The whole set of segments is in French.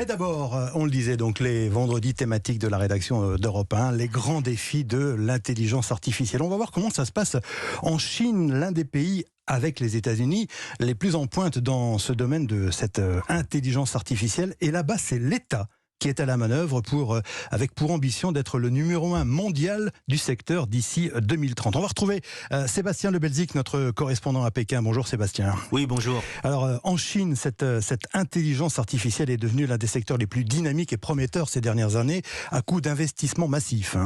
Et d'abord, on le disait, donc les vendredis thématiques de la rédaction d'Europe 1, les grands défis de l'intelligence artificielle. On va voir comment ça se passe en Chine, l'un des pays avec les États-Unis les plus en pointe dans ce domaine de cette intelligence artificielle. Et là-bas, c'est l'État qui est à la manœuvre avec pour ambition d'être le numéro 1 mondial du secteur d'ici 2030. On va retrouver Sébastien Lebelzik, notre correspondant à Pékin. Bonjour Sébastien. Oui, bonjour. Alors en Chine, cette intelligence artificielle est devenue l'un des secteurs les plus dynamiques et prometteurs ces dernières années, à coup d'investissements massifs.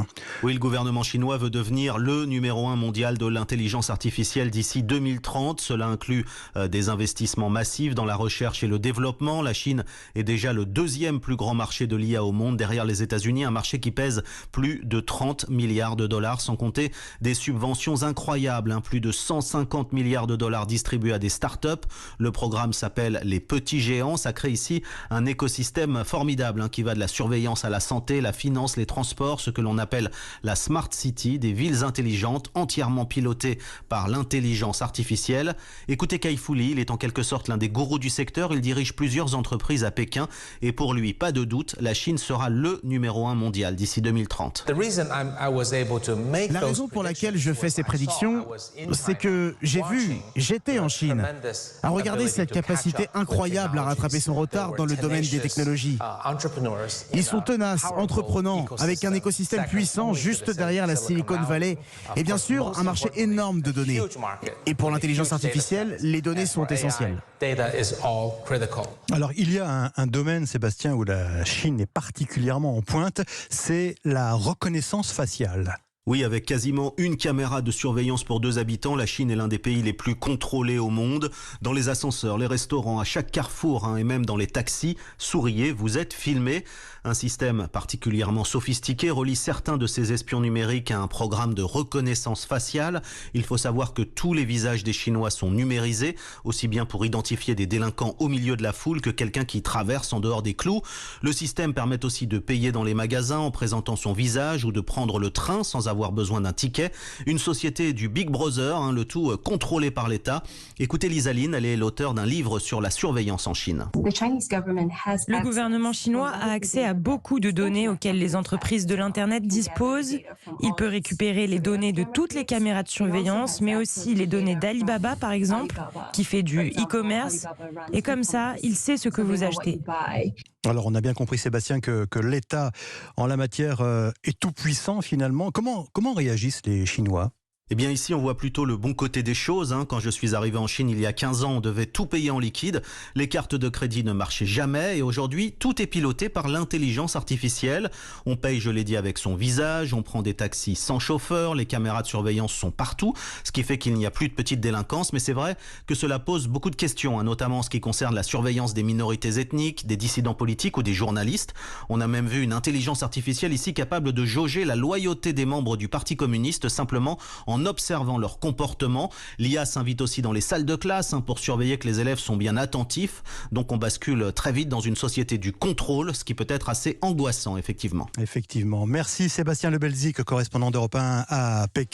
Oui, le gouvernement chinois veut devenir le numéro 1 mondial de l'intelligence artificielle d'ici 2030. Cela inclut des investissements massifs dans la recherche et le développement. La Chine est déjà le deuxième plus grand marché de l'IA au monde, derrière les États-Unis, un marché qui pèse plus de 30 milliards de dollars, sans compter des subventions incroyables, plus de 150 milliards de dollars distribués à des startups. Le programme s'appelle Les Petits Géants. Ça crée ici un écosystème formidable qui va de la surveillance à la santé, la finance, les transports, ce que l'on appelle la Smart City, des villes intelligentes entièrement pilotées par l'intelligence artificielle. Écoutez Kai-Fu Lee, il est en quelque sorte l'un des gourous du secteur. Il dirige plusieurs entreprises à Pékin et pour lui, pas de doute, la Chine sera le numéro 1 mondial d'ici 2030. La raison pour laquelle je fais ces prédictions, c'est que j'étais en Chine, à regarder cette capacité incroyable à rattraper son retard dans le domaine des technologies. Ils sont tenaces, entreprenants, avec un écosystème puissant juste derrière la Silicon Valley et bien sûr un marché énorme de données. Et pour l'intelligence artificielle, les données sont essentielles. Alors il y a un domaine, Sébastien, où la Chine est particulièrement en pointe, c'est la reconnaissance faciale. Oui, avec quasiment une caméra de surveillance pour 2 habitants, la Chine est l'un des pays les plus contrôlés au monde. Dans les ascenseurs, les restaurants, à chaque carrefour et même dans les taxis, souriez, vous êtes filmés. Un système particulièrement sophistiqué relie certains de ces espions numériques à un programme de reconnaissance faciale. Il faut savoir que tous les visages des Chinois sont numérisés, aussi bien pour identifier des délinquants au milieu de la foule que quelqu'un qui traverse en dehors des clous. Le système permet aussi de payer dans les magasins en présentant son visage ou de prendre le train sans avoir besoin d'un ticket. Une société du Big Brother, le tout contrôlé par l'État. Écoutez Lisaline, elle est l'auteure d'un livre sur la surveillance en Chine. Le gouvernement chinois a accès à beaucoup de données auxquelles les entreprises de l'Internet disposent. Il peut récupérer les données de toutes les caméras de surveillance, mais aussi les données d'Alibaba, par exemple, qui fait du e-commerce. Et comme ça, il sait ce que vous achetez. Alors on a bien compris, Sébastien, que l'État en la matière est tout puissant finalement. Comment réagissent les Chinois ? Eh bien ici on voit plutôt le bon côté des choses. Quand je suis arrivé en Chine il y a 15 ans, on devait tout payer en liquide. Les cartes de crédit ne marchaient jamais et aujourd'hui tout est piloté par l'intelligence artificielle. On paye, je l'ai dit, avec son visage, on prend des taxis sans chauffeur, les caméras de surveillance sont partout, ce qui fait qu'il n'y a plus de petite délinquance. Mais c'est vrai que cela pose beaucoup de questions, notamment en ce qui concerne la surveillance des minorités ethniques, des dissidents politiques ou des journalistes. On a même vu une intelligence artificielle ici capable de jauger la loyauté des membres du Parti communiste simplement en observant leur comportement. L'IA s'invite aussi dans les salles de classe pour surveiller que les élèves sont bien attentifs. Donc on bascule très vite dans une société du contrôle, ce qui peut être assez angoissant, effectivement. Effectivement. Merci Sébastien Lebelzik, correspondant d'Europe 1 à Pékin.